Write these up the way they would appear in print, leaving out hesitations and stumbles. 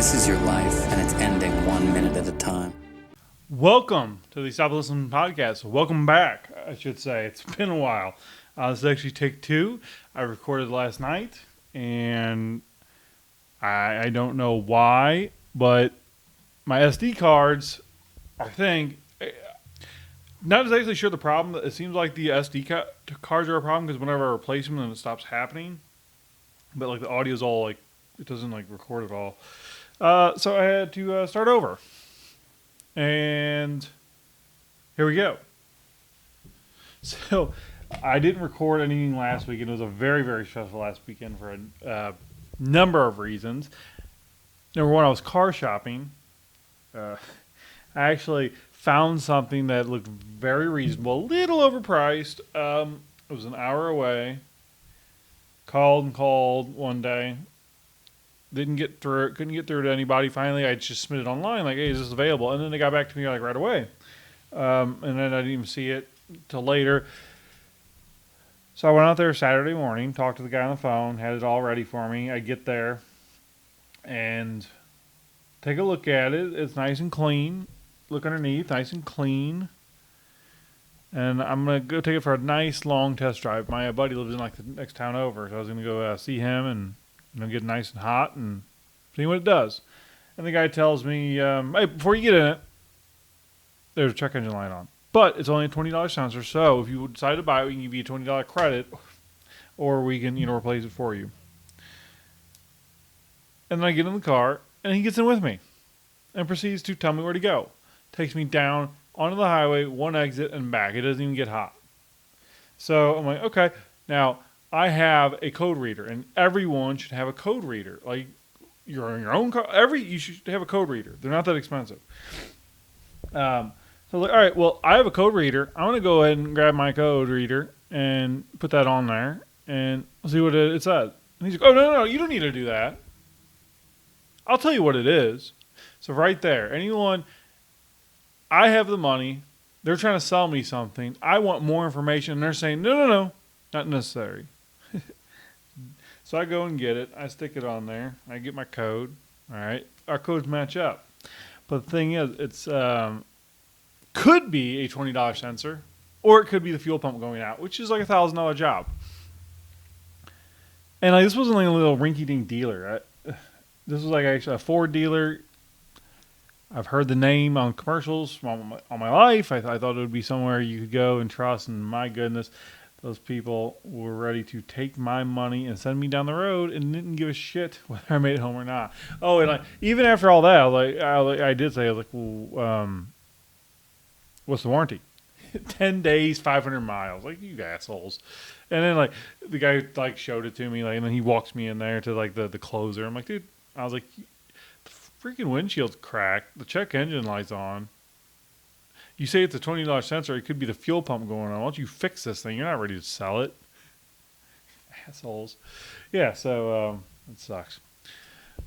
This is your life, and it's ending 1 minute at a time. Welcome to the Stop Listening podcast. Welcome back, I should say. It's been a while. This is actually take 2. I recorded last night, and I don't know why, but my SD cards, I think, not exactly sure the problem. It seems like the SD cards are a problem because whenever I replace them, then it stops happening. But like the audio's all like, it doesn't like record at all. So I had to start over. And here we go. So I didn't record anything last week. It was a very, very stressful last weekend for a number of reasons. Number one, I was car shopping. I actually found something that looked very reasonable, a little overpriced. It was an hour away. Called one day. Didn't get through it. Couldn't get through to anybody. Finally, I just submitted online, like, hey, is this available? And then they got back to me like right away. And then I didn't even see it till later. So I went out there Saturday morning, talked to the guy on the phone, had it all ready for me. I get there and take a look at it. It's nice and clean. Look underneath, nice and clean. And I'm going to go take it for a nice long test drive. My buddy lives in like the next town over, so I was going to go see him and get nice and hot and see what it does. And the guy tells me, hey, before you get in it, there's a check engine light on. But it's only a $20 sensor, so if you decide to buy it, we can give you a $20 credit, or we can, replace it for you. And then I get in the car, and he gets in with me and proceeds to tell me where to go. Takes me down onto the highway, one exit, and back. It doesn't even get hot. So I'm like, okay. Now, I have a code reader, and everyone should have a code reader. Like, you're on your own car. You should have a code reader. They're not that expensive. So I was like, all right, well, I have a code reader. I'm going to go ahead and grab my code reader and put that on there and see what it says. And he's like, oh, no, you don't need to do that. I'll tell you what it is. So right there, I have the money. They're trying to sell me something. I want more information. And they're saying, no, not necessary. So I go and get it. I stick it on there. I get my code. All right. Our codes match up. But the thing is, it's could be a $20 sensor, or it could be the fuel pump going out, which is like $1,000 job. And this wasn't like a little rinky-dink dealer. This was like actually a Ford dealer. I've heard the name on commercials all my life. I thought it would be somewhere you could go and trust, and my goodness, those people were ready to take my money and send me down the road and didn't give a shit whether I made it home or not. Oh, and even after all that, I did say, well, what's the warranty? 10 days, 500 miles. Like, you assholes. And then, the guy, showed it to me, and then he walks me in there to, the closer. I'm like, dude, I was like, the freaking windshield's cracked. The check engine light's on. You say it's a $20 sensor. It could be the fuel pump going on. Why don't you fix this thing? You're not ready to sell it. Assholes. Yeah, so it sucks.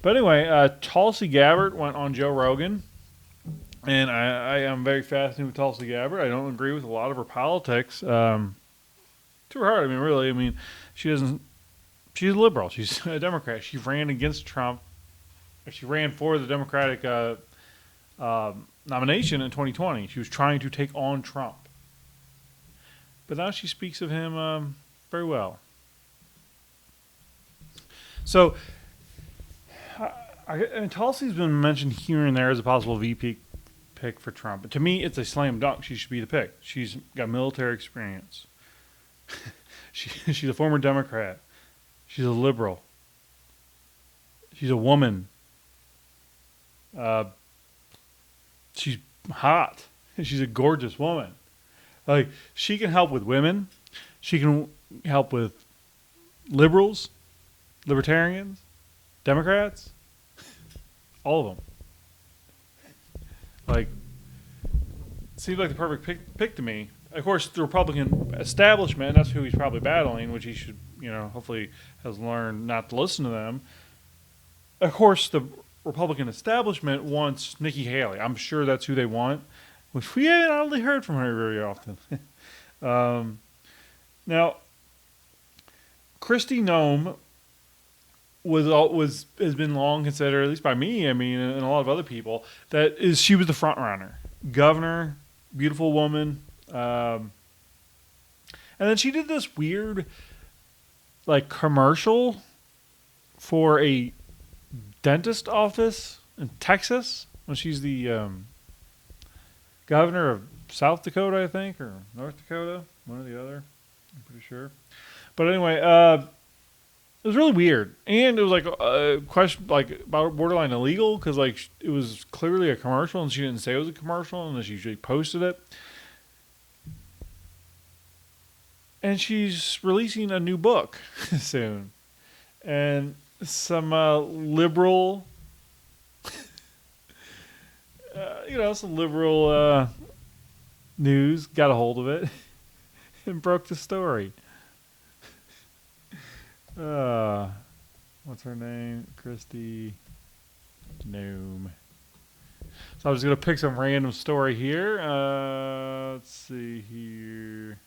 But anyway, Tulsi Gabbard went on Joe Rogan. And I am very fascinated with Tulsi Gabbard. I don't agree with a lot of her politics. To her heart, really. She's a liberal. She's a Democrat. She ran against Trump. She ran for the Democratic nomination in 2020. She was trying to take on Trump. But now she speaks of him very well. So, Tulsi's been mentioned here and there as a possible VP pick for Trump. But to me, it's a slam dunk. She should be the pick. She's got military experience. She's a former Democrat. She's a liberal. She's a woman. She's hot. She's a gorgeous woman. She can help with women. She can help with liberals, libertarians, Democrats, all of them. Seems like the perfect pick to me. Of course, the Republican establishment, that's who he's probably battling, which he should, hopefully has learned not to listen to them. Of course, the Republican establishment wants Nikki Haley. I'm sure that's who they want, which we haven't really heard from her very often. Now, Kristi Noem was has been long considered, at least by me, I mean, and a lot of other people, that is she was the front runner, governor, beautiful woman, and then she did this weird like commercial for a dentist office in Texas when she's the governor of South Dakota, I think, or North Dakota, one or the other. I'm pretty sure. But anyway, it was really weird, and it was like a question, like about borderline illegal, because like it was clearly a commercial, and she didn't say it was a commercial, and then she usually posted it. And she's releasing a new book soon, and some liberal, some liberal news got a hold of it and broke the story. What's her name? Kristi Noem. So I'm just going to pick some random story here. Let's see here.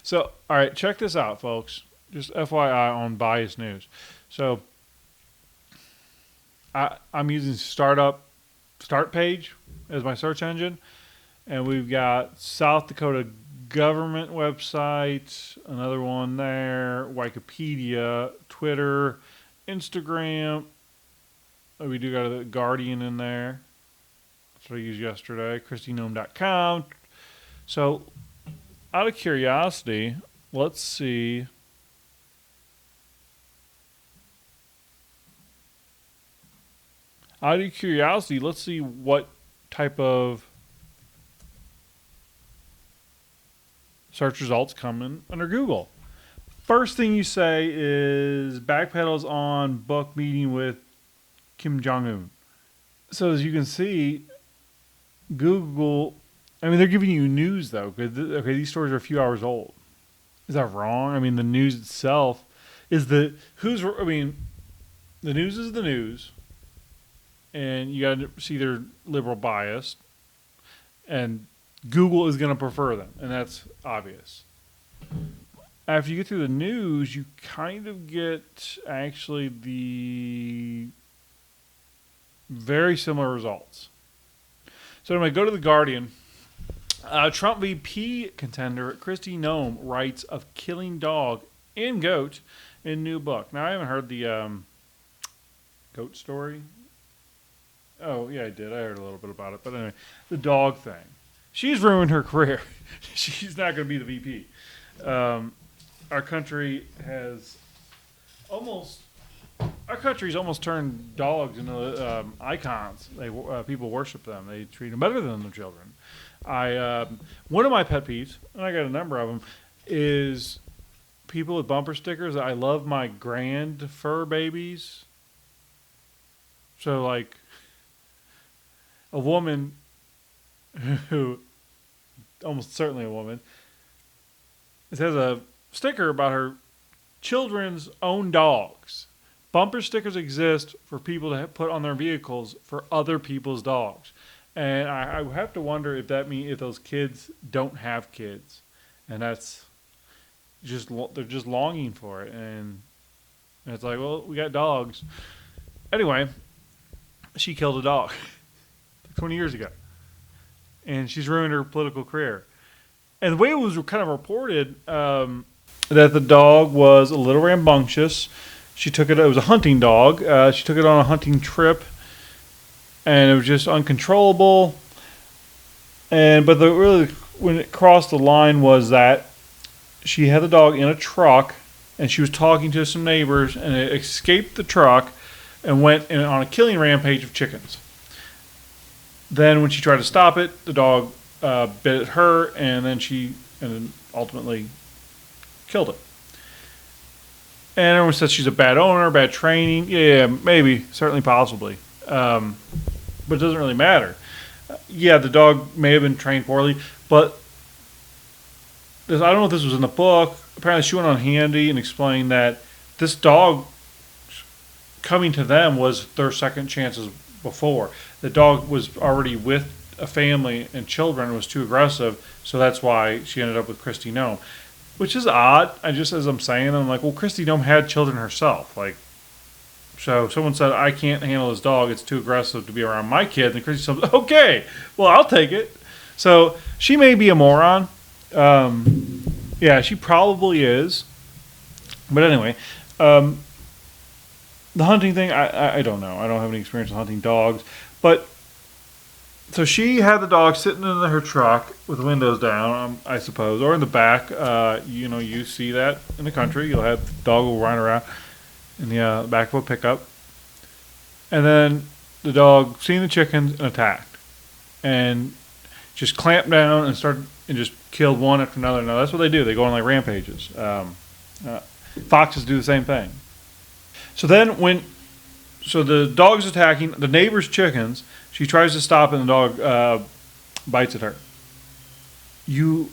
So, all right, check this out, folks. Just FYI on biased news. So, I'm using start page as my search engine, and we've got South Dakota government website, another one there, Wikipedia, Twitter, Instagram. We do got the Guardian in there. That's what I used yesterday. KristiNoem.com. So, out of curiosity, let's see. Out of curiosity, let's see what type of search results come in under Google. First thing you say is backpedals on book meeting with Kim Jong-un. So as you can see, Google, I mean, they're giving you news though. Okay, these stories are a few hours old. Is that wrong? I mean, the news itself is the news is the news, and you got to see their liberal bias, and Google is going to prefer them, and that's obvious. After you get through the news, you kind of get actually the very similar results. So anyway, go to the Guardian. Trump VP contender Kristi Noem writes of killing dog and goat in new book. Now, I haven't heard the goat story. Oh, yeah, I did. I heard a little bit about it. But anyway, the dog thing. She's ruined her career. She's not going to be the VP. Our country's almost turned dogs into icons. People worship them. They treat them better than their children. One of my pet peeves, and I got a number of them, is people with bumper stickers. I love my grand fur babies. So, like, a woman who, almost certainly a woman, it has a sticker about her children's own dogs. Bumper stickers exist for people to put on their vehicles for other people's dogs. And I have to wonder if that means if those kids don't have kids. And that's just, they're just longing for it. And it's like, well, we got dogs. Anyway, she killed a dog 20 years ago. And she's ruined her political career. And the way it was kind of reported, that the dog was a little rambunctious. It was a hunting dog. She took it on a hunting trip, and it was just uncontrollable. But when it crossed the line was that she had the dog in a truck, and she was talking to some neighbors, and it escaped the truck and went on a killing rampage of chickens. Then when she tried to stop it, the dog bit at her, and then ultimately killed it. And everyone says she's a bad owner, bad training. Yeah, maybe, certainly, possibly. But it doesn't really matter. Yeah, the dog may have been trained poorly, but I don't know if this was in the book. Apparently she went on Handy and explained that this dog coming to them was their second chances before. The dog was already with a family and children was too aggressive, so that's why she ended up with Kristi Noem, which is odd. As I'm saying, I'm like, well, Kristi Noem had children herself, like. So someone said, I can't handle this dog. It's too aggressive to be around my kid. And Kristi said, okay, well, I'll take it. So she may be a moron. Yeah, she probably is. But anyway, the hunting thing, I don't know. I don't have any experience with hunting dogs. But so she had the dog sitting in her truck with the windows down, I suppose, or in the back. You see that in the country. You'll have the dog will run around in the back of a pickup. And then the dog seen the chickens and attacked. And just clamped down and started and just killed one after another. Now, that's what they do. They go on like rampages. Foxes do the same thing. So then so the dog's attacking the neighbor's chickens. She tries to stop and the dog bites at her. You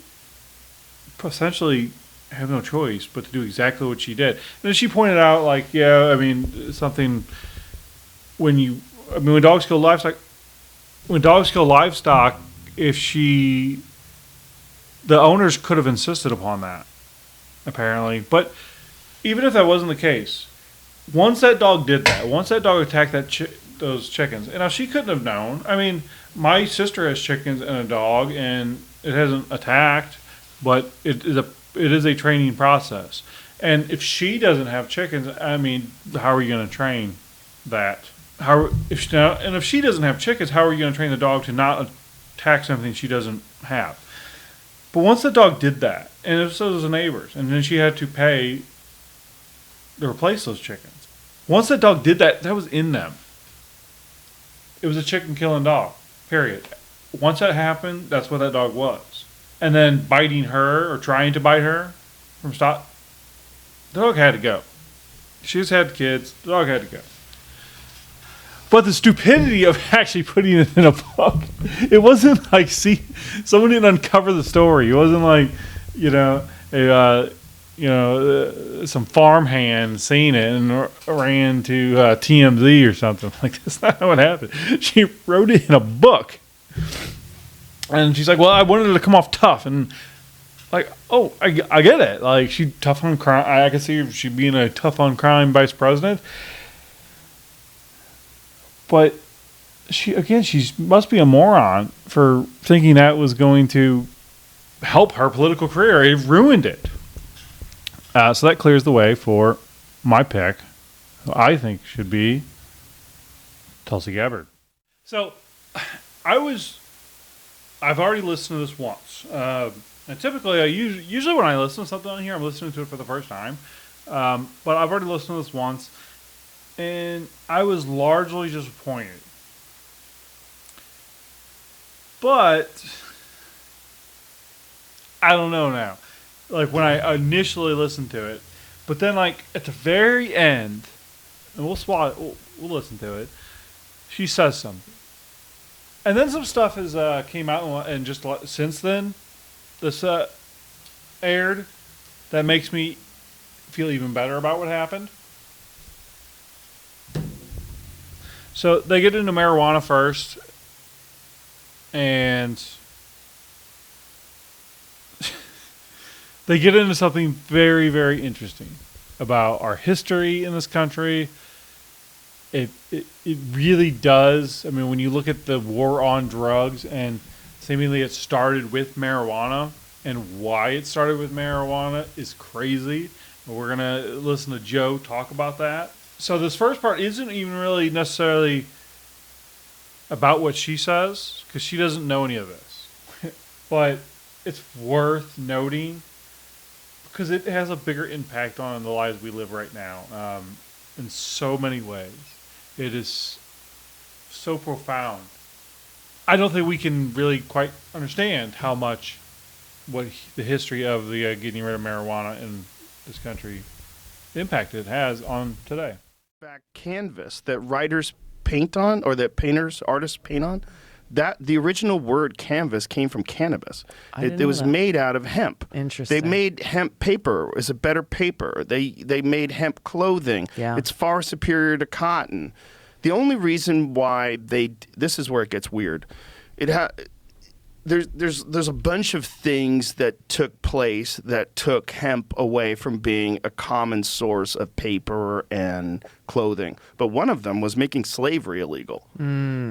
essentially have no choice but to do exactly what she did. And then she pointed out, like, yeah, I mean, something when dogs kill livestock, if the owners could have insisted upon that, apparently. But even if that wasn't the case, once that dog did that, once that dog attacked those chickens, and now she couldn't have known. I mean, my sister has chickens and a dog, and it hasn't attacked, but it is a training process. And if she doesn't have chickens, I mean, how are you going to train that? If she doesn't have chickens, how are you going to train the dog to not attack something she doesn't have? But once the dog did that, and so does the neighbors, and then she had to pay to replace those chickens. Once that dog did that, that was in them. It was a chicken killing dog, period. Once that happened, that's what that dog was. And then biting her or trying to bite her from the dog had to go. She just had kids, the dog had to go. But the stupidity of actually putting it in a book, it wasn't like, someone didn't uncover the story. It wasn't like, some farmhand seen it and ran to TMZ or something. Like, that's not how it happened. She wrote it in a book. And she's like, well, I wanted it to come off tough. And like, oh, I get it. Like, she tough on crime. I can see she being a tough on crime vice president. But she must be a moron for thinking that was going to help her political career. It ruined it. So that clears the way for my pick, who I think should be Tulsi Gabbard. So I've already listened to this once. And typically, usually when I listen to something on here, I'm listening to it for the first time. But I've already listened to this once. And I was largely disappointed. But I don't know now. Like, when I initially listened to it, but then, like, at the very end, and we'll listen to it, she says something. And then some stuff has came out, and just since then, this aired, that makes me feel even better about what happened. So they get into marijuana first, and they get into something very, very interesting about our history in this country. It really does. I mean, when you look at the war on drugs, and seemingly it started with marijuana, and why it started with marijuana is crazy. We're going to listen to Joe talk about that. So this first part isn't even really necessarily about what she says, because she doesn't know any of this. But it's worth noting because it has a bigger impact on the lives we live right now in so many ways. It is so profound. I don't think we can really quite understand how much what the history of the getting rid of marijuana in this country impact it has on today. Back canvas that writers paint on, or that artists paint on, that the original word canvas came from cannabis. It was made out of hemp. Interesting. They made hemp paper as a better paper. They made hemp clothing. Yeah. It's far superior to cotton. The only reason why this is where it gets weird, There's a bunch of things that took place that took hemp away from being a common source of paper and clothing. But one of them was making slavery illegal.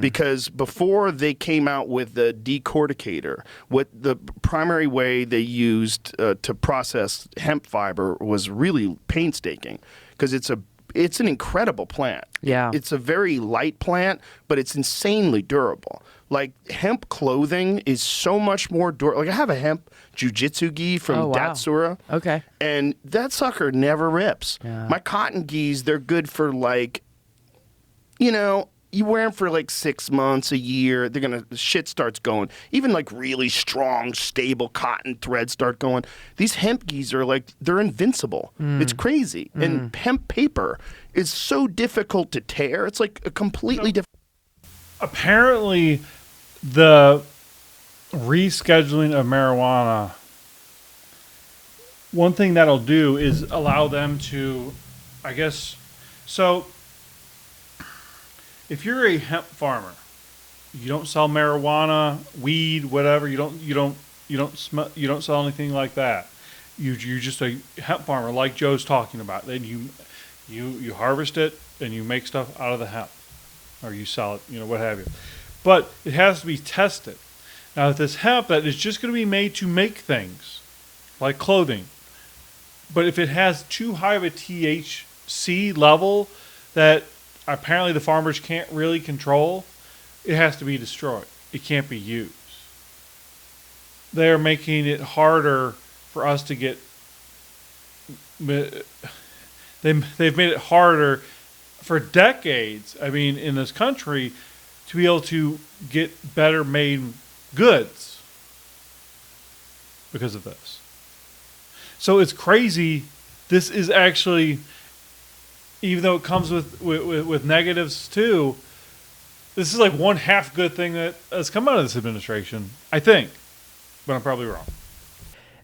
Because before they came out with the decorticator, what the primary way they used to process hemp fiber was really painstaking, because it's an incredible plant. Yeah. It's a very light plant, but it's insanely durable. Like, hemp clothing is so much more durable. Like, I have a hemp jujitsu gi from Datsura. Okay. And that sucker never rips. Yeah. My cotton gis, they're good for, like, you wear them for like 6 months, a year. The shit starts going. Even like really strong, stable cotton threads start going. These hemp gis are like, they're invincible. It's crazy. And hemp paper is so difficult to tear. It's like a completely different. Apparently, the rescheduling of marijuana, one thing that'll do is allow them to, I guess, so if you're a hemp farmer, you don't sell marijuana, weed, whatever, you don't sell anything like that. You're just a hemp farmer, like Joe's talking about. Then you harvest it and you make stuff out of the hemp, or you sell it, what have you. But it has to be tested. Now, this hemp that is just going to be made to make things like clothing, but if it has too high of a THC level that apparently the farmers can't really control, it has to be destroyed. It can't be used. They're making it harder for us to get. They've made it harder for decades. I mean, in this country, to be able to get better made goods because of this. So it's crazy. This is actually, even though it comes with negatives too, this is like one half good thing that has come out of this administration, I think, but I'm probably wrong.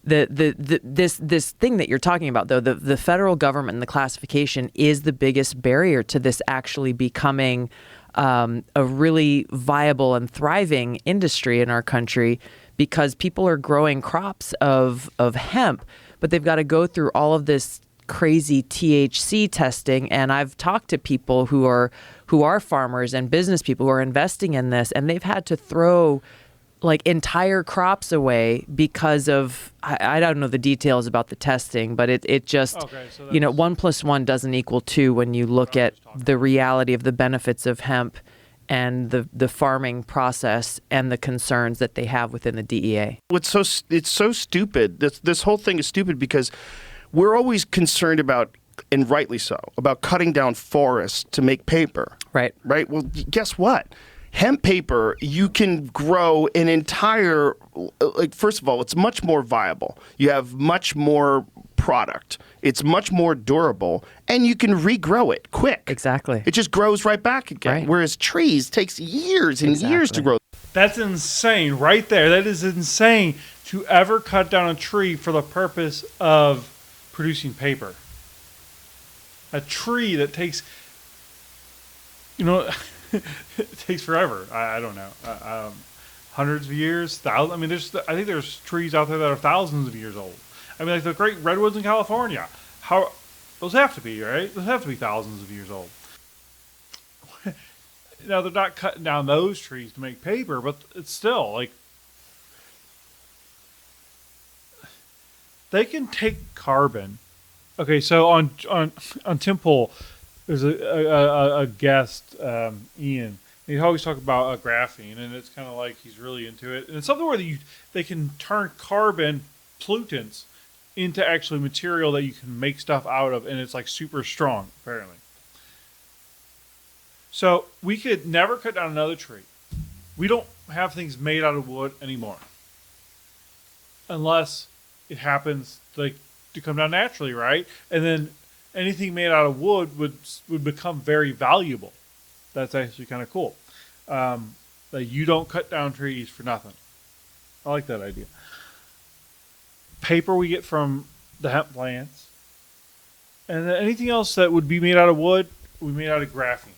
This thing that you're talking about, though, the federal government and the classification is the biggest barrier to this actually becoming a really viable and thriving industry in our country, because people are growing crops of hemp, but they've got to go through all of this crazy THC testing. And I've talked to people who are farmers and business people who are investing in this, and they've had to throw like entire crops away because of, I don't know the details about the testing, but it just, okay, so 1 + 1 doesn't equal 2 when you look at the reality of the benefits of hemp and the farming process and the concerns that they have within the DEA. It's so stupid. This whole thing is stupid because we're always concerned about, and rightly so, about cutting down forests to make paper. Right. Right? Well, guess what? Hemp paper, you can grow an entire, first of all, it's much more viable. You have much more product. It's much more durable, and you can regrow it quick. Exactly. It just grows right back again. Right. Whereas trees takes years and years to grow. That's insane right there. That is insane to ever cut down a tree for the purpose of producing paper. A tree that takes, it takes forever. I don't know. Hundreds of years, thousands. I mean, I think there's trees out there that are thousands of years old. I mean, like the great redwoods in California. Those have to be, right? Those have to be thousands of years old. Now, they're not cutting down those trees to make paper, but it's still like they can take carbon. Okay, so on Tim Pool, there's a guest, Ian. He always talk about graphene, and it's kind of like he's really into it. And it's something where they can turn carbon pollutants into actually material that you can make stuff out of, and it's like super strong, apparently. So we could never cut down another tree. We don't have things made out of wood anymore, unless it happens like to come down naturally, right? And then anything made out of wood would become very valuable. That's actually kind of cool. That you don't cut down trees for nothing. I like that idea. Paper we get from the hemp plants. And then anything else that would be made out of wood, we made out of graphene.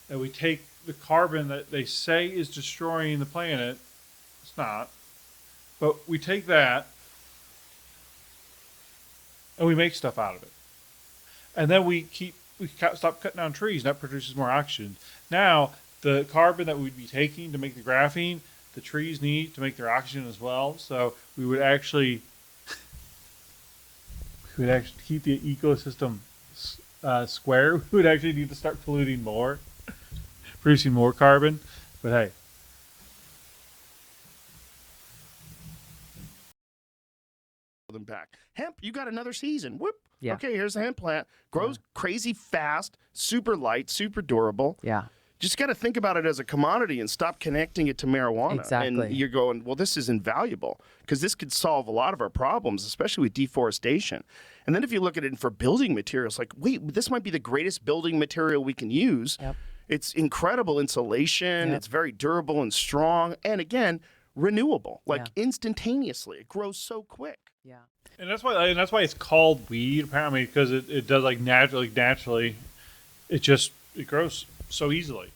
And we take the carbon that they say is destroying the planet It's not. But we take that and we make stuff out of it. And then we stop cutting down trees, and that produces more oxygen. Now, the carbon that we'd be taking to make the graphene, the trees need to make their oxygen as well. So we would actually keep the ecosystem square. We would actually need to start polluting more, producing more carbon. But hey. Them back. Hemp, you got another season. Whoop. Yeah. Okay, here's the hemp plant. Grows crazy fast, super light, super durable. Yeah. Just got to think about it as a commodity and stop connecting it to marijuana. Exactly. And you're going, well, this is invaluable because this could solve a lot of our problems, especially with deforestation. And then if you look at it for building materials, like, wait, this might be the greatest building material we can use. Yep. It's incredible insulation. Yep. It's very durable and strong. And again, renewable, like Yeah. instantaneously. It grows so quick. Yeah. And that's why it's called weed, apparently, because it does like naturally. It grows so easily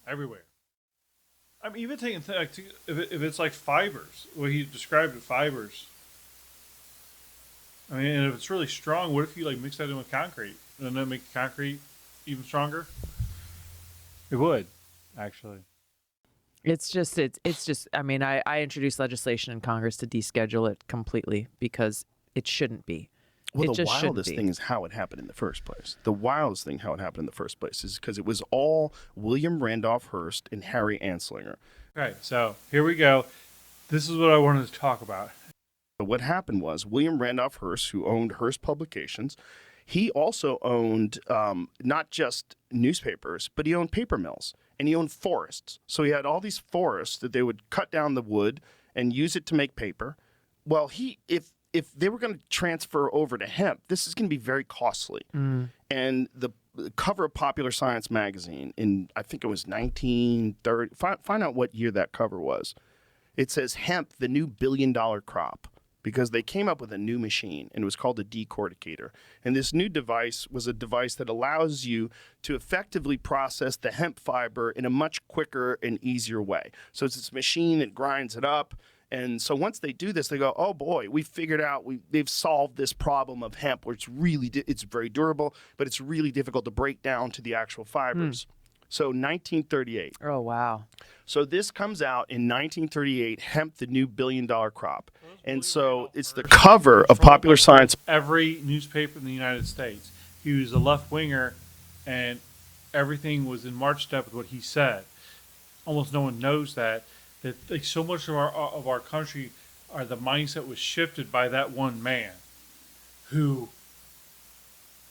everywhere. I'm even thinking if it's like fibers, what he described as fibers. I mean, and if it's really strong, what if you like mix that in with concrete and then make the concrete even stronger? It would, actually. It's just. I mean, I introduced legislation in Congress to deschedule it completely because it shouldn't be. Well, It the just shouldn't wildest be. thing is how it happened in the first place. The wildest thing how it happened in the first place is because it was all William Randolph Hearst and Harry Anslinger. Okay, so here we go. This is what I wanted to talk about. But what happened was William Randolph Hearst, who owned Hearst Publications, he also owned not just newspapers, but he owned paper mills and he owned forests. So he had all these forests that they would cut down the wood and use it to make paper. Well, if they were going to transfer over to hemp, this is going to be very costly. And the cover of Popular Science magazine in, I think it was 1930, find out what year that cover was. It says hemp, the new billion-dollar crop, because they came up with a new machine, and it was called a decorticator. And this new device was a device that allows you to effectively process the hemp fiber in a much quicker and easier way. So it's this machine that grinds it up. And so once they do this, they go, oh boy, we figured out, they've solved this problem of hemp where it's very durable, but it's really difficult to break down to the actual fibers. So 1938. Oh wow. So this comes out in 1938, Hemp, the new billion-dollar crop. And so it's the cover of Popular Science. Every newspaper in the United States. He was a left-winger, and everything was in march step with what he said. Almost no one knows that like so much of our country, the mindset was shifted by that one man, who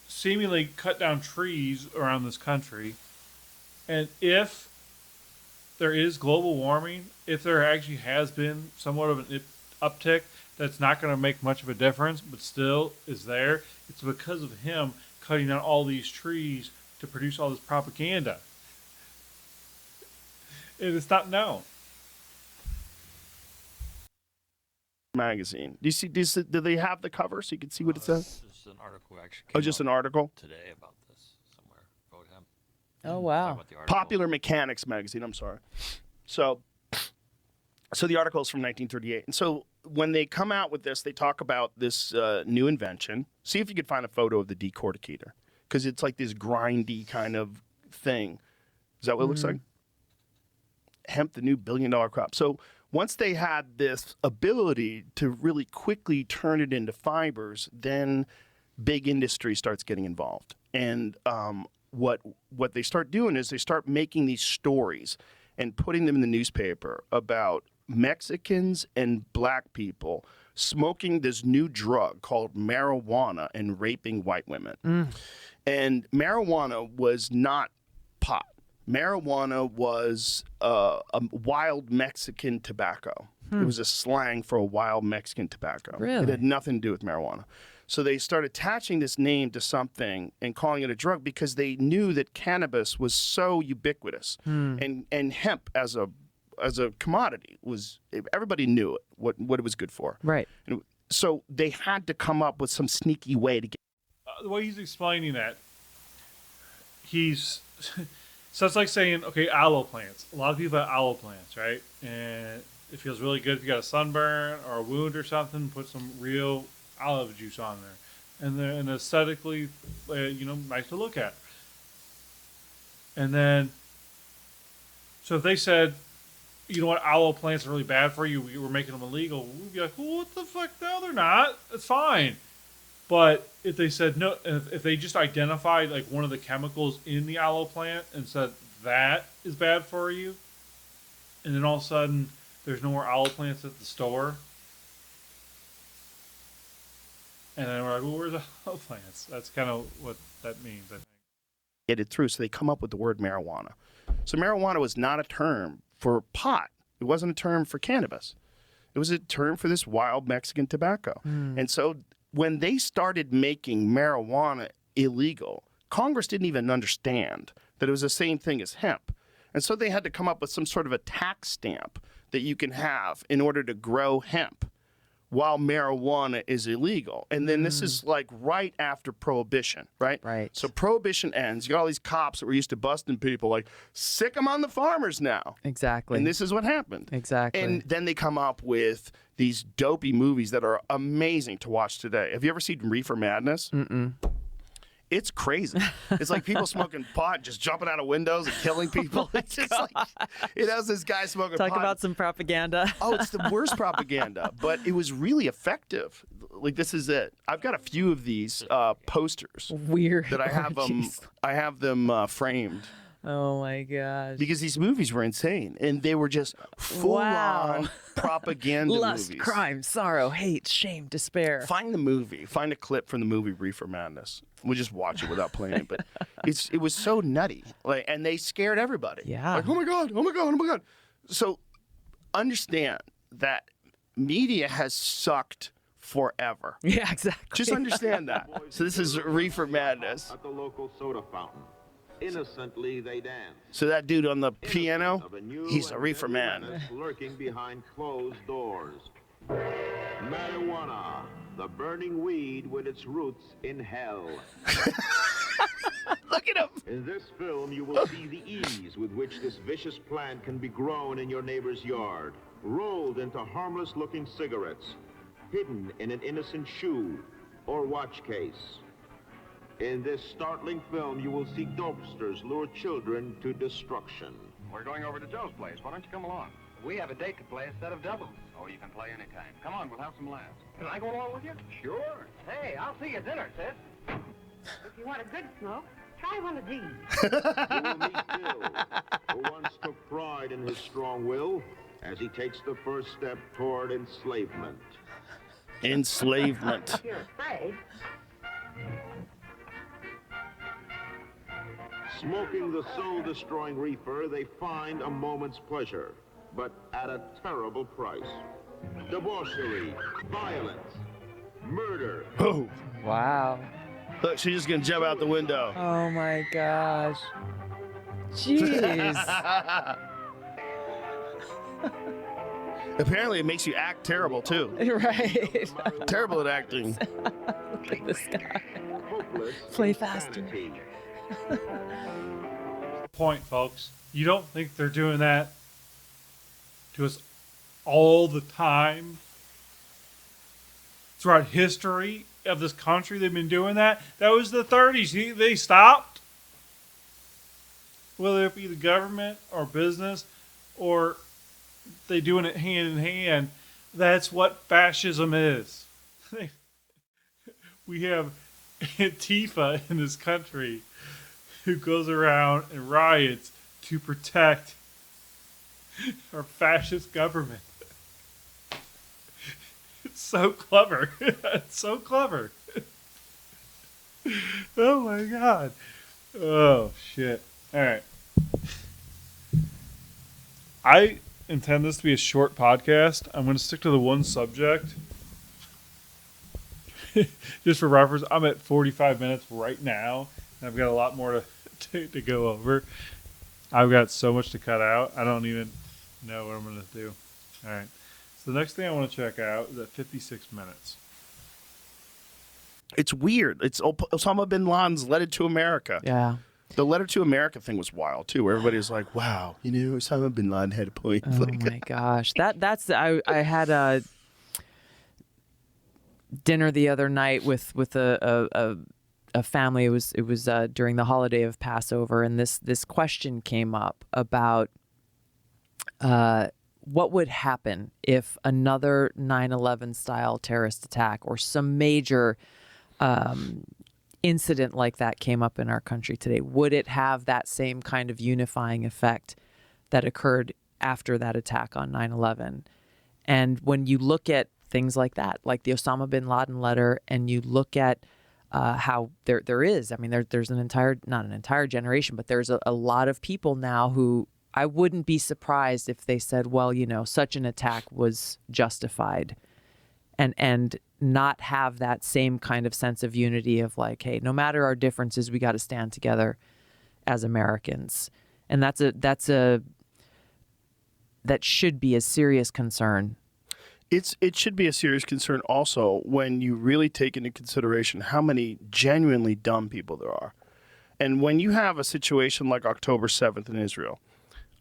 seemingly cut down trees around this country. And if there is global warming, if there actually has been somewhat of an uptick, that's not going to make much of a difference, but still is there. It's because of him cutting down all these trees to produce all this propaganda. And it's not known. Magazine. Do you see? Do they have the cover so you can see what it says? This is an article actually. Oh, just an article. Today about this somewhere. About hemp. Oh wow. About the article. Popular Mechanics magazine. I'm sorry. So the article is from 1938, and so when they come out with this, they talk about this new invention. See if you could find a photo of the decorticator, because it's like this grindy kind of thing. Is that what it looks like? Hemp, the new billion-dollar crop. So once they had this ability to really quickly turn it into fibers, then big industry starts getting involved. And what they start doing is they start making these stories and putting them in the newspaper about Mexicans and black people smoking this new drug called marijuana and raping white women. And marijuana was not pot. Marijuana was a wild Mexican tobacco. It was a slang for a wild Mexican tobacco. Really? It had nothing to do with marijuana. So they started attaching this name to something and calling it a drug because they knew that cannabis was so ubiquitous. And hemp as a commodity was, everybody knew it, what it was good for. Right. And so they had to come up with some sneaky way to get. The way he's explaining that, so it's like saying, okay, aloe plants. A lot of people have aloe plants, right? And It feels really good if you got a sunburn or a wound or something. Put some real olive juice on there, and aesthetically, nice to look at. And then, so if they said, you know what, aloe plants are really bad for you, we're making them illegal, we'd be like, well, what the fuck? No, they're not. It's fine. But if they said no, if they just identified like one of the chemicals in the aloe plant and said that is bad for you, and then all of a sudden there's no more aloe plants at the store, and then we're like, well, where's the aloe plants? That's kind of what that means, I think. Get it through, so they come up with the word marijuana. So marijuana was not a term for pot. It wasn't a term for cannabis. It was a term for this wild Mexican tobacco. And so when they started making marijuana illegal, Congress didn't even understand that it was the same thing as hemp. And so they had to come up with some sort of a tax stamp that you can have in order to grow hemp while marijuana is illegal. And then this is like right after Prohibition, right? Right. So Prohibition ends. You got all these cops that were used to busting people, like, sick them on the farmers now. Exactly. And this is what happened. Exactly. And then they come up with these dopey movies that are amazing to watch today. Have you ever seen Reefer Madness? Mm-mm. It's crazy. It's like people smoking pot, just jumping out of windows and killing people. It's just like, it has this guy smoking pot. Talk about some propaganda. Oh, it's the worst propaganda, but it was really effective. Like, this is it. I've got a few of these posters Weird. that I have them. orgies. I have them framed Oh my gosh. because these movies were insane, and they were just full-on Wow. propaganda Lust, movies. crime, sorrow, hate, shame, despair. Find the movie. Find a clip from the movie Reefer Madness. We'll just watch it without playing it. But it was so nutty. Like, and they scared everybody. Yeah. Like, oh my God, oh my God, oh my God. So understand that media has sucked forever. Yeah, exactly. Just understand that. So this is Reefer Madness. At the local soda fountain. Innocently they dance. So that dude on the piano, Of a new he's a and reefer deadly man. menace lurking behind closed doors. Marijuana, the burning weed with its roots in hell. Look at him. In this film, you will see the ease with which this vicious plant can be grown in your neighbor's yard, rolled into harmless-looking cigarettes, hidden in an innocent shoe or watch case. In this startling film, you will see dopesters lure children to destruction. We're going over to Joe's place. Why don't you come along? We have a date to play a set of doubles. Oh, you can play anytime. Come on, we'll have some laughs. Can I go along with you? Sure. Hey, I'll see you at dinner, sis. If you want a good smoke, try one of these. You will meet Bill, who once took pride in his strong will as he takes the first step toward enslavement. Enslavement. If you're afraid, Smoking the soul-destroying reefer, they find a moment's pleasure, but at a terrible price. Debauchery, violence, murder. Oh, Wow. look, she's just gonna jump out the window. Oh my gosh. Jeez. Apparently, it makes you act terrible too. Right. Terrible at acting. Look at this guy. Hopeless Play faster. insanity. Point, folks. You don't think they're doing that to us all the time? Throughout history of this country, they've been doing that. That was the 30s. They stopped. Whether it be the government or business, or they doing it hand in hand. That's what fascism is. We have Antifa in this country who goes around and riots to protect our fascist government. It's so clever. It's so clever. Oh my God. Oh shit. All right. I intend this to be a short podcast. I'm going to stick to the one subject. Just for reference, I'm at 45 minutes right now. And I've got a lot more to go over. I've got so much to cut out. I don't even know what I'm going to do. All right. So the next thing I want to check out is at 56 minutes. It's weird. It's Osama bin Laden's led it to America. Yeah. The letter to America thing was wild too, where everybody was like, "Wow, Osama bin Laden had a point." Oh my gosh, I had a dinner the other night with a family. It was during the holiday of Passover, and this question came up about what would happen if another 9/11 style terrorist attack or some major incident like that came up in our country today. Would it have that same kind of unifying effect that occurred after that attack on 9/11? And when you look at things like that, like the Osama bin Laden letter, and you look at how there is, I mean, there's not an entire generation, but there's a lot of people now who I wouldn't be surprised if they said, well, such an attack was justified, and not have that same kind of sense of unity of like, hey, no matter our differences, we got to stand together as Americans. And that should be a serious concern. It should be a serious concern also when you really take into consideration how many genuinely dumb people there are. And when you have a situation like October 7th in Israel,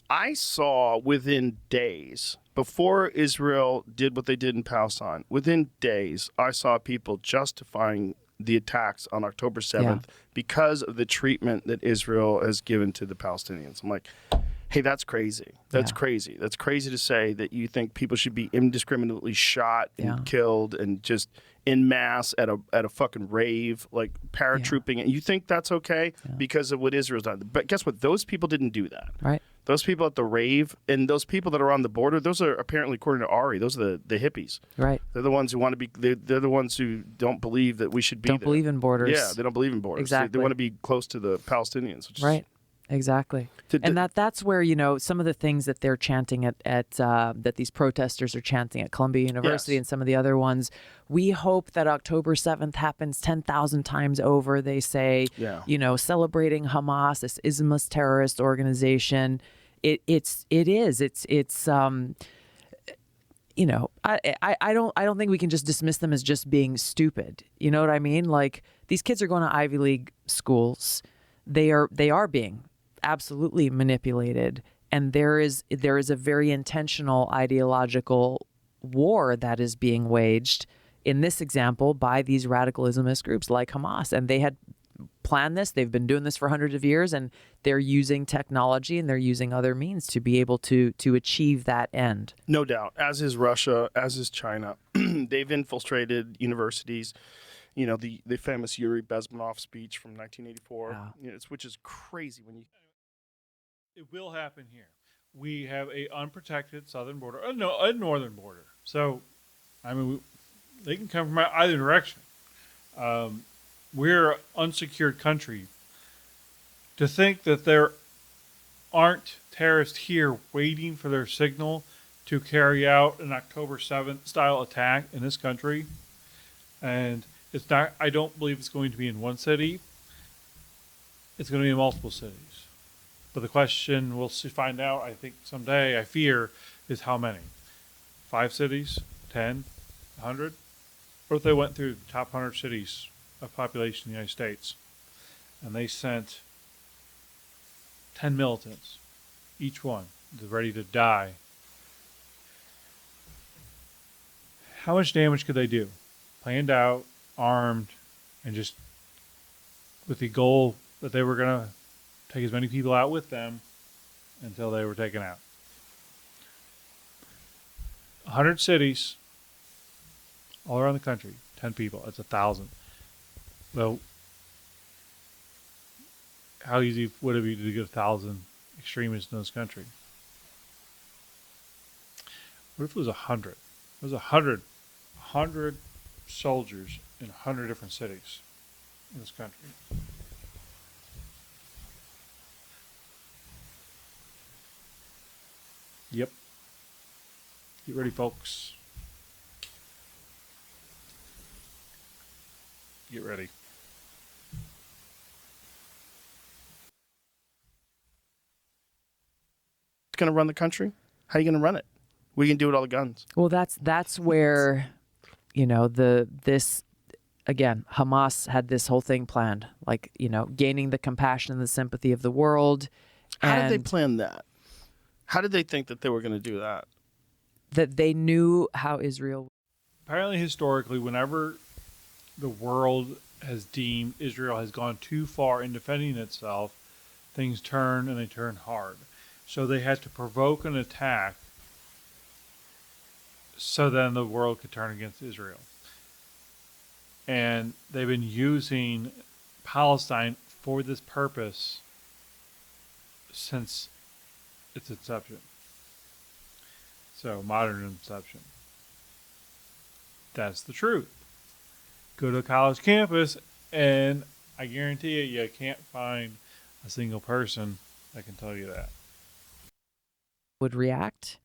I saw within days, before Israel did what they did in Palestine, within days, I saw people justifying the attacks on October 7th because of the treatment that Israel has given to the Palestinians. I'm like, hey, that's crazy. That's crazy. That's crazy to say that you think people should be indiscriminately shot and killed and just en masse at a fucking rave, like paratrooping. And you think that's okay because of what Israel's done. But guess what? Those people didn't do that. Right. Those people at the rave and those people that are on the border, those are apparently, according to Ari, those are the hippies. Right. They're the ones who want to be, they're the ones who don't believe that we should be Don't believe in borders. Yeah, they don't believe in borders. Exactly. They want to be close to the Palestinians. Which right. Exactly. And that's where, some of the things that they're chanting at that these protesters are chanting at Columbia University and some of the other ones, we hope that October 7th happens 10,000 times over, they say, celebrating Hamas, this Islamist terrorist organization. I don't think we can just dismiss them as just being stupid. You know what I mean? Like, these kids are going to Ivy League schools. They are being absolutely manipulated, and there is a very intentional ideological war that is being waged in this example by these radical Islamist groups like Hamas. And they had planned this. They've been doing this for hundreds of years, and they're using technology and they're using other means to be able to achieve that end. No doubt. As is Russia, as is China. They've infiltrated universities. The famous Yuri Bezmenov speech from 1984, which is crazy when you... It will happen here. We have a unprotected southern border, a northern border. So, I mean, they can come from either direction. We're an unsecured country. To think that there aren't terrorists here waiting for their signal to carry out an October 7th style attack in this country, and it's not, I don't believe it's going to be in one city. It's going to be in multiple cities. But the question we'll find out, I think someday, I fear, is how many? 5 cities? 10? 100? What if they went through the top 100 cities of population in the United States and they sent 10 militants, each one is ready to die? How much damage could they do? Planned out, armed, and just with the goal that they were going to take as many people out with them until they were taken out. 100 cities all around the country, 10 people, that's 1,000. Well, how easy would it be to get 1,000 extremists in this country? What if it was 100? It was 100 soldiers in 100 different cities in this country. Yep. Get ready, folks. Get ready. Going to run the country? How are you going to run it? What are you going to do with all the guns? Well, that's where, this again, Hamas had this whole thing planned, like, gaining the compassion and the sympathy of the world. How did they and plan that? How did they think that they were going to do that? that they knew how Israel. Apparently, historically, whenever the world has deemed Israel has gone too far in defending itself, things turn, and they turn hard. So they had to provoke an attack so then the world could turn against Israel. And they've been using Palestine for this purpose since its inception. So, modern inception. That's the truth. Go to a college campus, and I guarantee you can't find a single person that can tell you that. Would react,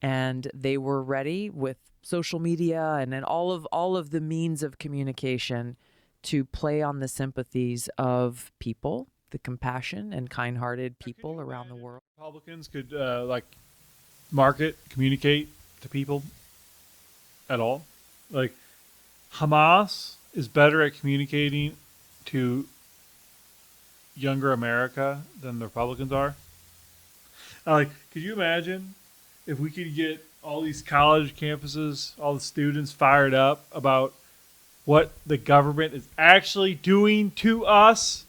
and they were ready with social media and then all of the means of communication to play on the sympathies of people, the compassion and kind-hearted people around the world. Republicans could communicate to people at all. Like, Hamas is better at communicating to younger America than the Republicans are. Could you imagine if we could get all these college campuses, all the students fired up about what the government is actually doing to us?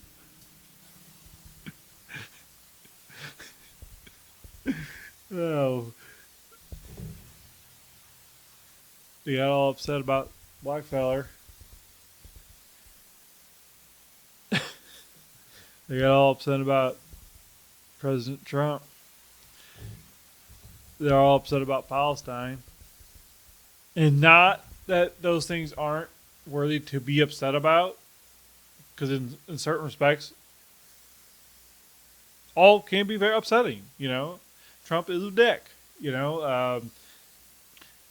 Oh. They got all upset about Blackfeller. They got all upset about President Trump. They're all upset about Palestine. And not that those things aren't worthy to be upset about, because in certain respects, all can be very upsetting. Trump is a dick. I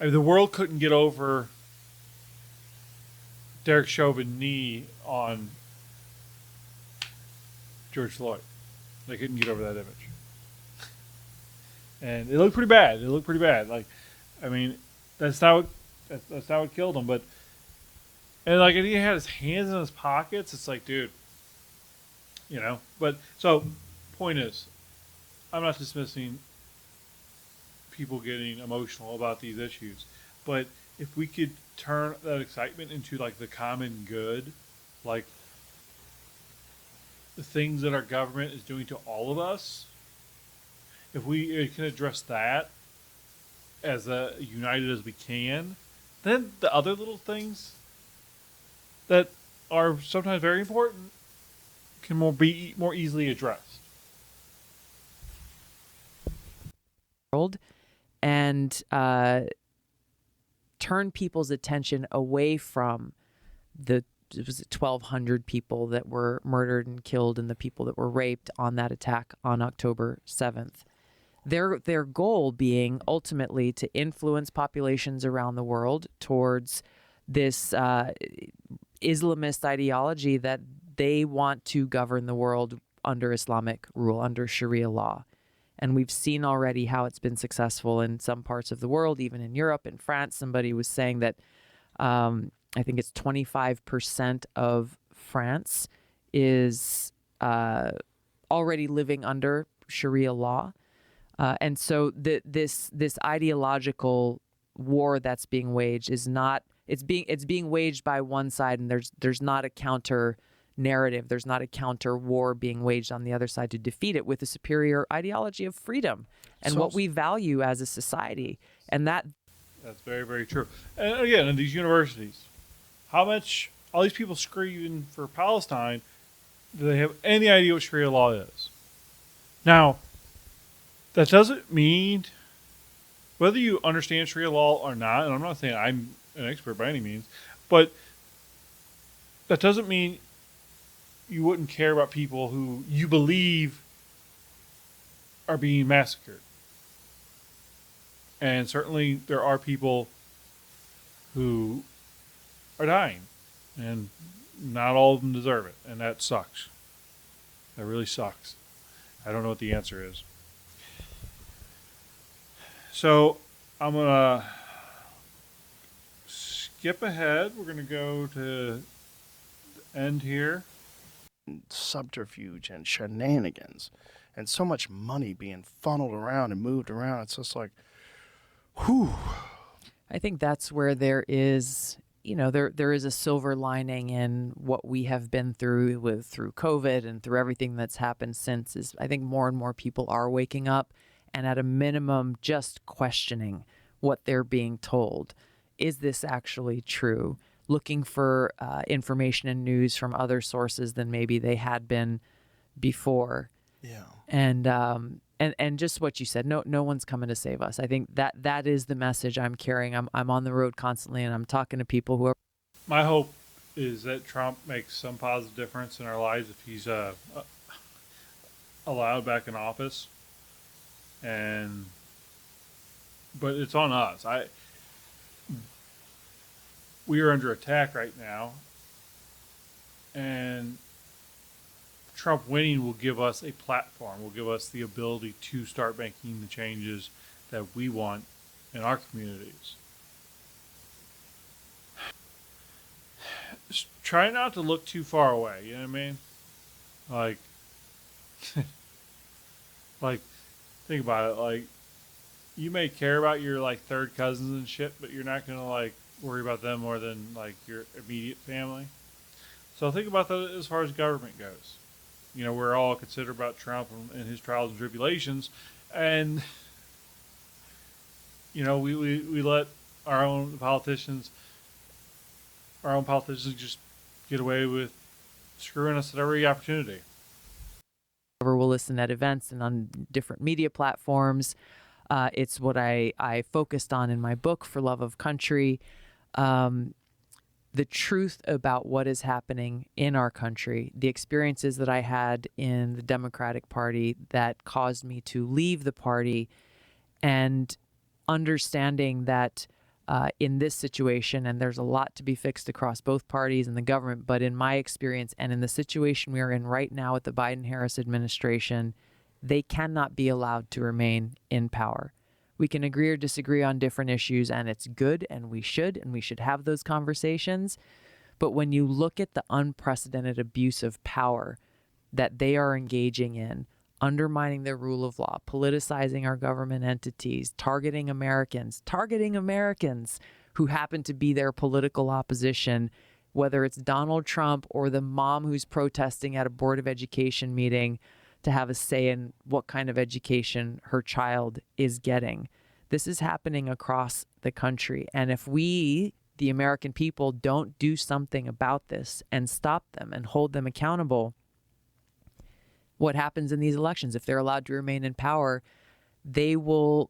mean, the world couldn't get over Derek Chauvin's knee on George Floyd. They couldn't get over that image. And it looked pretty bad. That's not what killed him. But and he had his hands in his pockets. It's like, dude, But so, point is, I'm not dismissing people getting emotional about these issues, but if we could turn that excitement into the common good, like the things that our government is doing to all of us. If we can address that as united as we can, then the other little things that are sometimes very important can be more easily addressed. And turn people's attention away from the 1,200 people that were murdered and killed and the people that were raped on that attack on October 7th. Their goal being ultimately to influence populations around the world towards this Islamist ideology that they want to govern the world under Islamic rule, under Sharia law. And we've seen already how it's been successful in some parts of the world, even in Europe. In France, somebody was saying that I think it's 25% of France is already living under Sharia law. And so this ideological war that's being waged is not, it's being waged by one side, and there's not a counter narrative. There's not a counter war being waged on the other side to defeat it with a superior ideology of freedom and what we value as a society. And that's very, very true. And again, in these universities, how much all these people screaming for Palestine, do they have any idea what Sharia law is? Now, that doesn't mean whether you understand Sharia law or not, and I'm not saying I'm an expert by any means, but that doesn't mean you wouldn't care about people who you believe are being massacred. And certainly there are people who are dying, and not all of them deserve it, and that sucks. That really sucks. I don't know what the answer is. So I'm going to skip ahead. We're going to go to end here. Subterfuge and shenanigans and so much money being funneled around and moved around. It's just like, whew. I think that's where there is, there is a silver lining in what we have been through through COVID and through everything that's happened since. Is I think more and more people are waking up and at a minimum just questioning what they're being told. Is this actually true? Looking for information and news from other sources than maybe they had been before. Yeah. And just what you said, no one's coming to save us. I think that is the message I'm carrying. I'm on the road constantly, and I'm talking to people who are. My hope is that Trump makes some positive difference in our lives if he's allowed back in office. But it's on us. We are under attack right now, and Trump winning will give us a platform, will give us the ability to start making the changes that we want in our communities. Just try not to look too far away, you know what I mean? Like, think about it. Like, you may care about your, like, third cousins and shit, but you're not going to, like, worry about them more than, like, your immediate family. So think about that as far as government goes. You know, we're all concerned about Trump and his trials and tribulations, and you know, we let our own politicians just get away with screwing us at every opportunity. We'll listen at events and on different media platforms. It's what I focused on in my book, For Love of Country. The truth about what is happening in our country, the experiences that I had in the Democratic Party that caused me to leave the party, and understanding that in this situation, and there's a lot to be fixed across both parties and the government, but in my experience and in the situation we are in right now with the Biden-Harris administration, they cannot be allowed to remain in power. We can agree or disagree on different issues, and it's good, and we should have those conversations. But when you look at the unprecedented abuse of power that they are engaging in, undermining the rule of law, politicizing our government entities, targeting Americans who happen to be their political opposition, whether it's Donald Trump or the mom who's protesting at a Board of Education meeting to have a say in what kind of education her child is getting. This is happening across the country. And if we, the American people, don't do something about this and stop them and hold them accountable, what happens in these elections? If they're allowed to remain in power, they will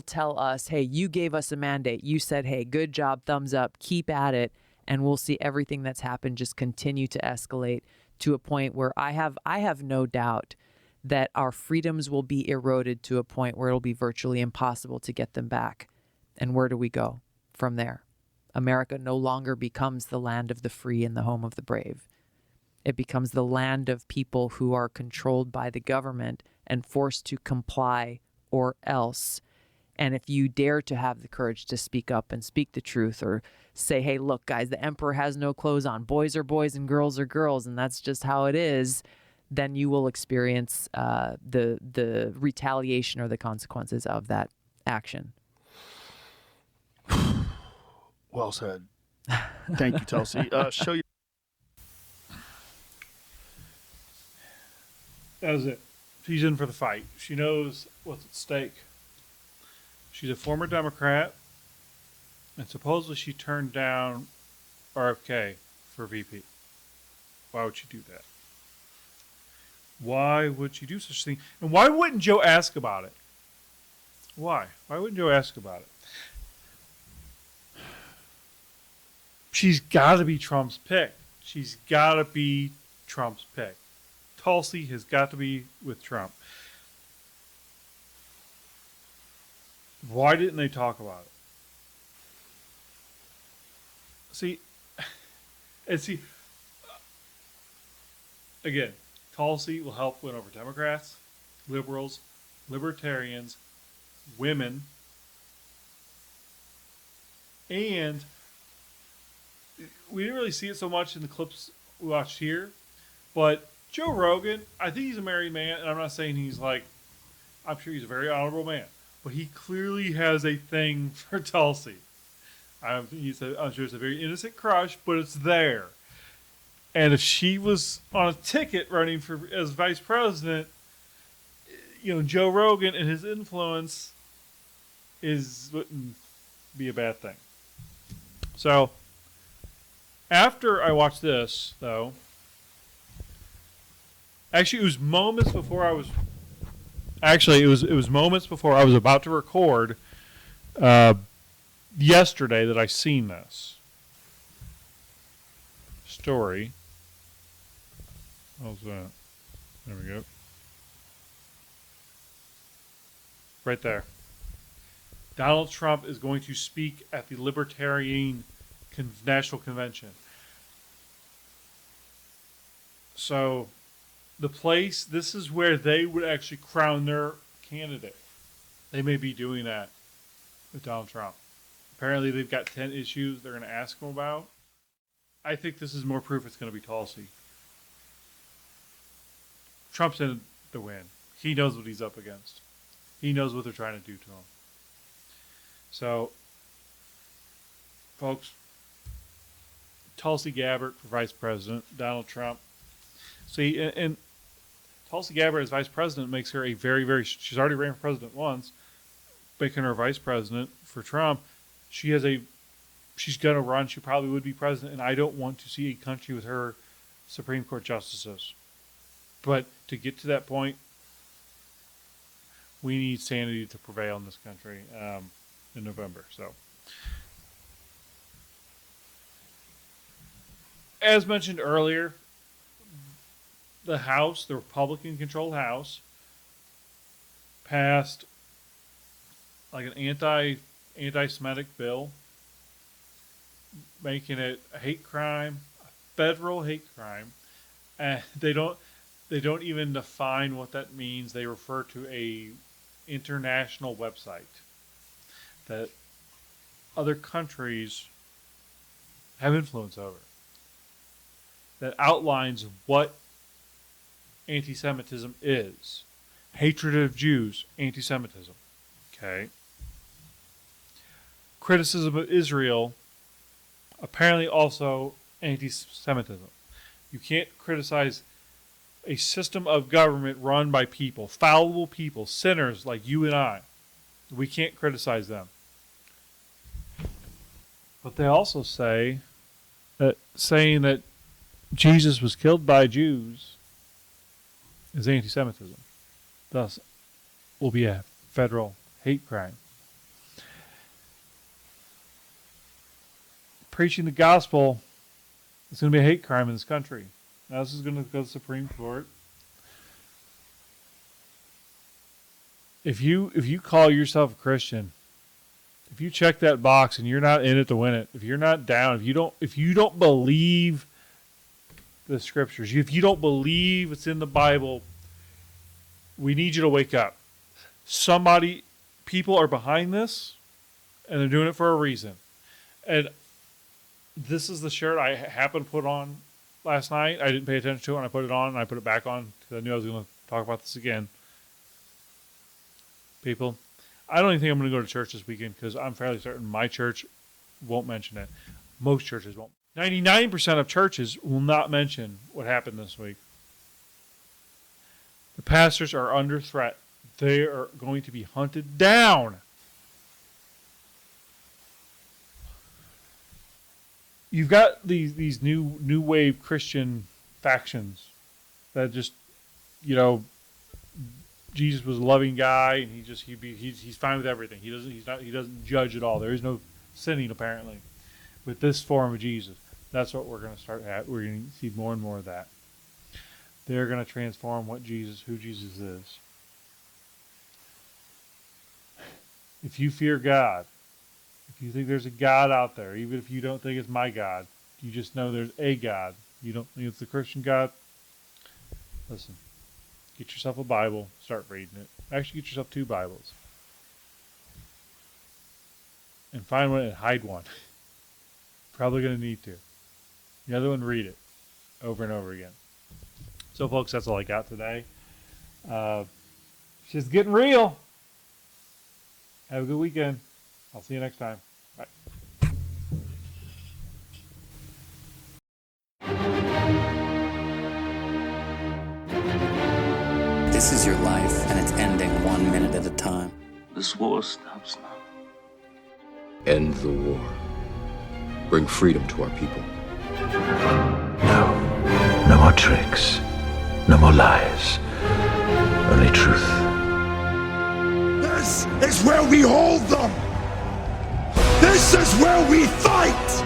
tell us, hey, you gave us a mandate. You said, hey, good job, thumbs up, keep at it. And we'll see everything that's happened just continue to escalate to a point where I have no doubt that our freedoms will be eroded to a point where it'll be virtually impossible to get them back. And where do we go from there? America no longer becomes the land of the free and the home of the brave. It becomes the land of people who are controlled by the government and forced to comply or else. And if you dare to have the courage to speak up and speak the truth, or say, hey, look, guys, the emperor has no clothes on. Boys are boys and girls are girls, and that's just how it is, then you will experience the retaliation or the consequences of that action. Well said. Thank you, Tulsi. Show your. That was it. She's in for the fight. She knows what's at stake. She's a former Democrat, and supposedly she turned down RFK for VP. Why would she do that? Why would she do such a thing? And why wouldn't Joe ask about it? Why? Why wouldn't Joe ask about it? She's got to be Trump's pick. She's got to be Trump's pick. Tulsi has got to be with Trump. Why didn't they talk about it? See, again, Tulsi will help win over Democrats, liberals, libertarians, women, and we didn't really see it so much in the clips we watched here. But Joe Rogan, I think he's a married man, and I'm not saying he's like, I'm sure he's a very honorable man, but he clearly has a thing for Tulsi. I'm sure it's a very innocent crush, but it's there. And if she was on a ticket running for as vice president, Joe Rogan and his influence wouldn't be a bad thing. So after I watched this, though, actually it was moments before I was about to record yesterday that I seen this story. How's that? There we go. Right there. Donald Trump is going to speak at the Libertarian National Convention. So, this is where they would actually crown their candidate. They may be doing that with Donald Trump. Apparently, they've got 10 issues they're going to ask him about. I think this is more proof it's going to be Tulsi. Trump's in the win. He knows what he's up against. He knows what they're trying to do to him. So, folks, Tulsi Gabbard for vice president, Donald Trump. See, and Tulsi Gabbard as vice president makes her a very, very, she's already ran for president once, making her vice president for Trump. She's going to run, she probably would be president, and I don't want to see a country with her Supreme Court justices. But to get to that point, we need sanity to prevail in this country in November. So, as mentioned earlier, the House, the Republican-controlled House, passed like an anti-Semitic bill, making it a hate crime, a federal hate crime, and they don't even define what that means. They refer to a international website that other countries have influence over that outlines what anti-Semitism is. Hatred of Jews, anti-Semitism. Okay. Criticism of Israel, apparently also anti-Semitism. You can't criticize a system of government run by people, fallible people, sinners like you and I. We can't criticize them. But they also say that saying that Jesus was killed by Jews is anti-Semitism. Thus, will be a federal hate crime. Preaching the gospel is going to be a hate crime in this country. Now, this is going to go to the Supreme Court. If you call yourself a Christian, if you check that box and you're not in it to win it, if you're not down, if you don't believe the scriptures, if you don't believe it's in the Bible, we need you to wake up. People are behind this, and they're doing it for a reason. And this is the shirt I happened to put on last night. I didn't pay attention to it, and I put it on, and I put it back on because I knew I was going to talk about this again. People, I don't even think I'm going to go to church this weekend because I'm fairly certain my church won't mention it. Most churches won't. 99% of churches will not mention what happened this week. The pastors are under threat. They are going to be hunted down. You've got these new wave Christian factions that just, Jesus was a loving guy and he's fine with everything. He doesn't judge at all. There is no sinning apparently with this form of Jesus. That's what we're going to start at. We're going to see more and more of that. They're going to transform who Jesus is. If you fear God, if you think there's a God out there, even if you don't think it's my God, you just know there's a God. You don't think it's the Christian God? Listen, get yourself a Bible, start reading it. Actually, get yourself 2 Bibles. And find one and hide one. Probably going to need to. The other one, read it. over and over again. So, folks, that's all I got today. Shit's getting real. Have a good weekend. I'll see you next time. Bye. This is your life, and it's ending 1 minute at a time. This war stops now. End the war. Bring freedom to our people. No. No more tricks. No more lies. Only truth. This is where we hold them! This is where we fight!